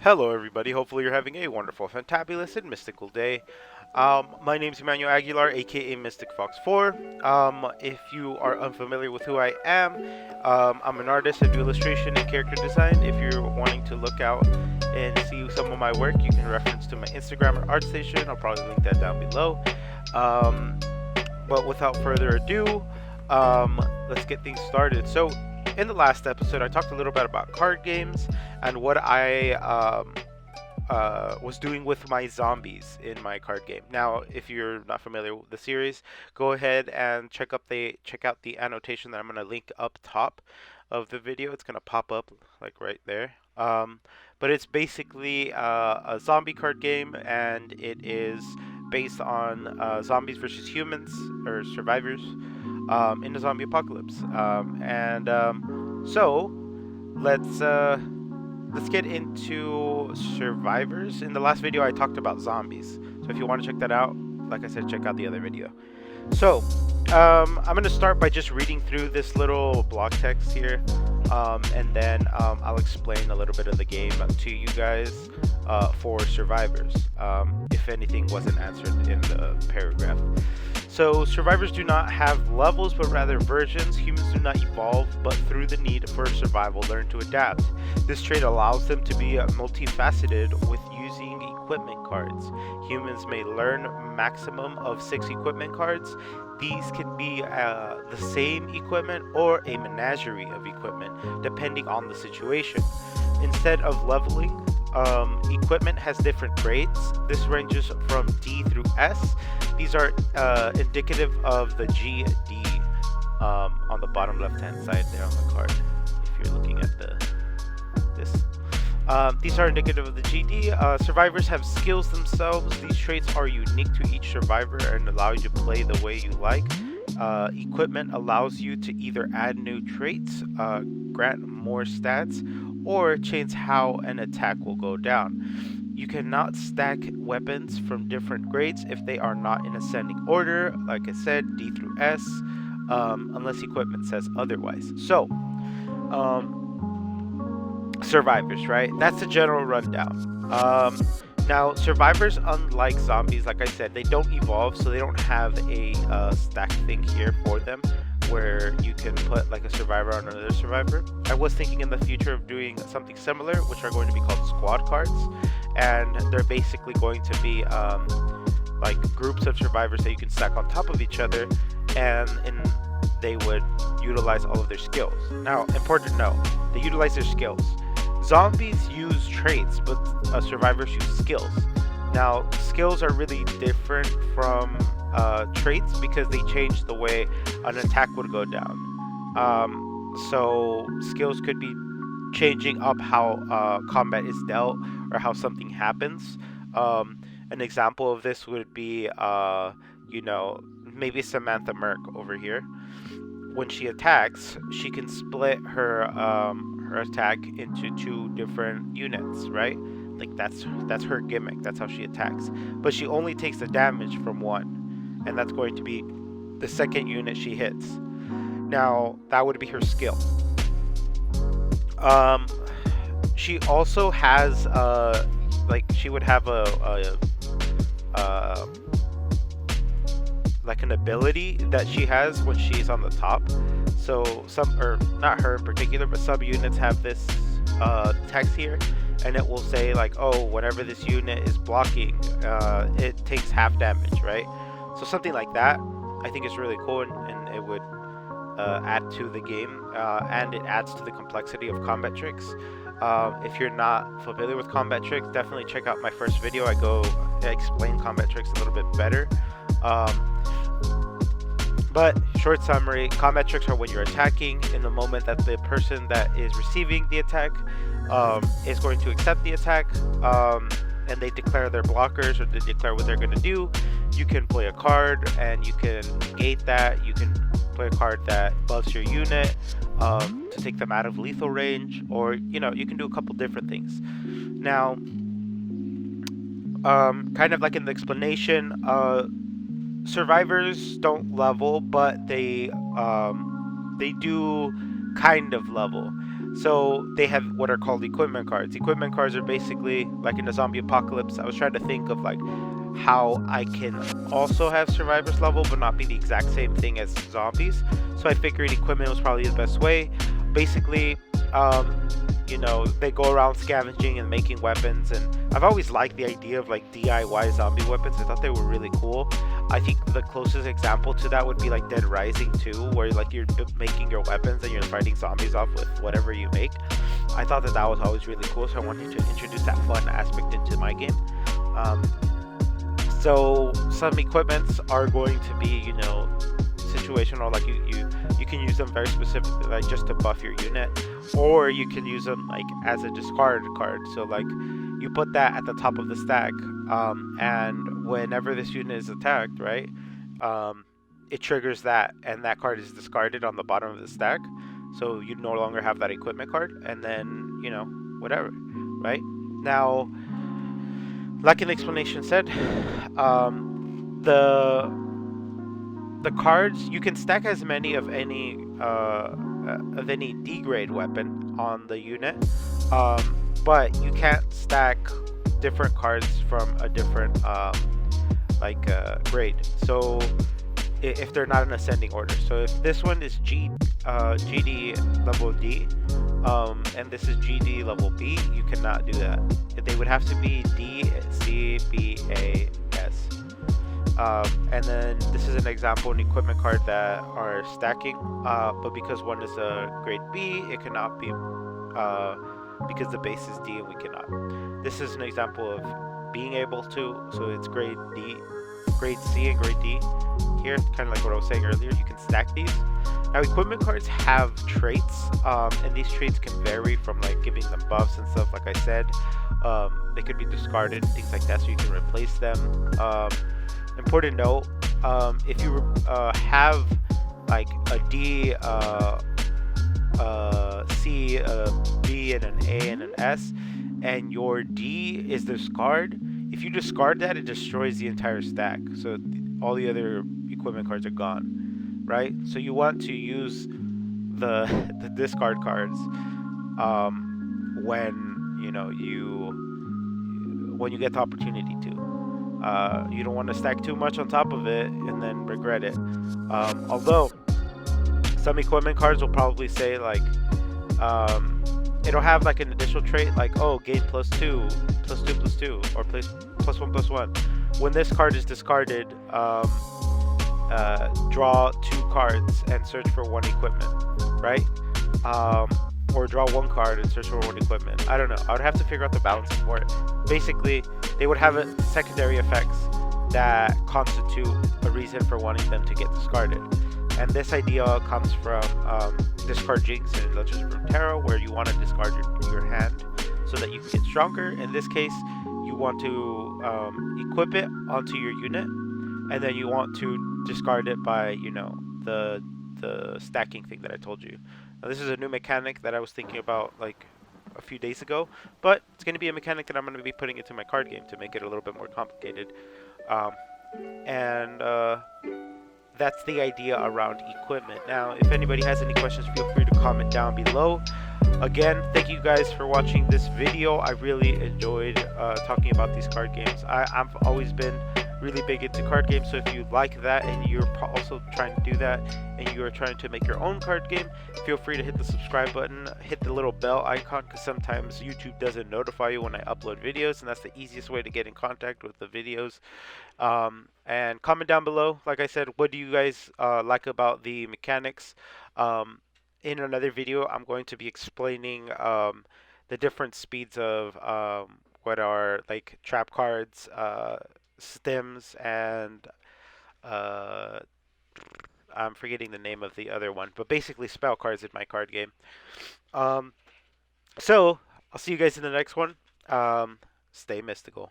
Hello, everybody. Hopefully, you're having a wonderful, fantabulous, and mystical day. My name is Emmanuel Aguilar, aka Mystic Fox 4. If you are unfamiliar with who I am, I'm an artist. I do illustration and character design. If you're wanting to look out and see some of my work, you can reference to my Instagram or artstation. I'll probably link that down below. Um, but without further ado, let's get things started. So, in the last episode, I talked a little bit about card games and what I was doing with my zombies in my card game. Now, if you're not familiar with the series, go ahead and check out the annotation that I'm going to link up top of the video. It's going to pop up like right there. But it's basically a zombie card game, and it is based on zombies versus humans or survivors in the zombie apocalypse. So let's get into survivors. In the last video, I talked about zombies. So if you want to check that out, like I said, check out the other video. So I'm gonna start by just reading through this little blog text here, and then I'll explain a little bit of the game to you guys for survivors, if anything wasn't answered in the paragraph. So, survivors do not have levels, but rather versions. Humans do not evolve, but through the need for survival, learn to adapt. This trait allows them to be multifaceted with using equipment cards. Humans may learn maximum of 6 equipment cards. These can be the same equipment or a menagerie of equipment, depending on the situation. Instead of leveling, equipment has different grades. This ranges from D through S. These are indicative of the GD on the bottom left-hand side there on the card. If you're looking at this, these are indicative of the GD. Survivors have skills themselves. These traits are unique to each survivor and allow you to play the way you like. Equipment allows you to either add new traits, grant more stats, or change how an attack will go down. You cannot stack weapons from different grades if they are not in ascending order, like I said, D through S, unless equipment says otherwise. So, survivors, right? That's the general rundown. Now, survivors, unlike zombies, like I said, they don't evolve, so they don't have a stack thing here for them where you can put like a survivor on another survivor. I was thinking in the future of doing something similar, which are going to be called squad cards, and they're basically going to be like groups of survivors that you can stack on top of each other, and they would utilize all of their skills. Now, important to know, they utilize their skills. Zombies use traits, but survivors use skills. Now, skills are really different from traits because they change the way an attack would go down. So skills could be changing up how combat is dealt or how something happens. An example of this would be, maybe Samantha Merck over here. When she attacks, she can split her attack into 2 different units, right? Like that's her gimmick. That's how she attacks. But she only takes the damage from one, and that's going to be the second unit she hits. Now that would be her skill. She also has she would have like an ability that she has when she's on the top. So some, or not her in particular, but some units have this text here, and it will say like, oh, whenever this unit is blocking, it takes half damage, right? So something like that I think is really cool, and it would add to the game, and it adds to the complexity of combat tricks. If you're not familiar with combat tricks, definitely check out my first video. I explain combat tricks a little bit better. But short summary, combat tricks are when you're attacking. In the moment that the person that is receiving the attack is going to accept the attack, and they declare their blockers, or they declare what they're going to do, you can play a card and you can negate that. You can play a card that buffs your unit to take them out of lethal range, or you can do a couple different things. Now, kind of like in the explanation, survivors don't level, but they do kind of level. So they have what are called equipment cards. Equipment cards are basically like in a zombie apocalypse. I was trying to think of like how I can also have survivors level but not be the exact same thing as zombies. So I figured equipment was probably the best way. Basically, they go around scavenging and making weapons, and I've always liked the idea of like DIY zombie weapons. I thought they were really cool. I think the closest example to that would be like Dead Rising 2, where like you're making your weapons and you're fighting zombies off with whatever you make. I thought that was always really cool, so I wanted to introduce that fun aspect into my game. So some equipments are going to be, situational, like you can use them very specifically, like just to buff your unit, or you can use them like as a discard card. So like you put that at the top of the stack, and whenever this unit is attacked, right, it triggers that, and that card is discarded on the bottom of the stack. So you no longer have that equipment card, and then whatever, right? Now, like an explanation said, the cards, you can stack as many of any D grade weapon on the unit, but you can't stack different cards from a different grade. So if they're not in ascending order. So if this one is GD level D, and this is GD level B, you cannot do that. They would have to be D, C, B, A, S. And then this is an example, an equipment card that are stacking, but because one is a grade B, it cannot be, because the base is D and we cannot. This is an example of being able to, so it's grade D, grade C and grade D. Here, kind of like what I was saying earlier, you can stack these. Now, equipment cards have traits, and these traits can vary from like giving them buffs and stuff, like I said. They could be discarded, things like that, so you can replace them. Important note, if you have like a D, C, B, and an A, and an S, and your D is discard, if you discard that, it destroys the entire stack. So all the other equipment cards are gone, right? So you want to use the discard cards when you get the opportunity to. You don't want to stack too much on top of it and then regret it. Although some equipment cards will probably say like it'll have like an additional trait like, oh, gain +2, +2, +2, or +1, +1. When this card is discarded, draw 2 cards and search for 1 equipment, right? Or draw 1 card and search for 1 equipment. I don't know. I would have to figure out the balancing for it. Basically, they would have secondary effects that constitute a reason for wanting them to get discarded. And this idea comes from Discard Jinx in Legends of Runeterra, where you want to discard your hand so that you can get stronger. In this case, you want to equip it onto your unit, and then you want to discard it by, the stacking thing that I told you. Now, this is a new mechanic that I was thinking about like a few days ago, but it's going to be a mechanic that I'm going to be putting into my card game to make it a little bit more complicated. And that's the idea around equipment. Now, if anybody has any questions, feel free to comment down below. Again, thank you guys for watching this video. I really enjoyed talking about these card games. I've always been really big into card games, so if you like that and you're also trying to do that and you are trying to make your own card game, feel free to hit the subscribe button, hit the little bell icon, because sometimes YouTube doesn't notify you when I upload videos, and that's the easiest way to get in contact with the videos. And comment down below, like I said, what do you guys like about the mechanics. In another video, I'm going to be explaining the different speeds of what are like trap cards, stems, and I'm forgetting the name of the other one, but basically spell cards in my card game. So I'll see you guys in the next one. Stay mystical.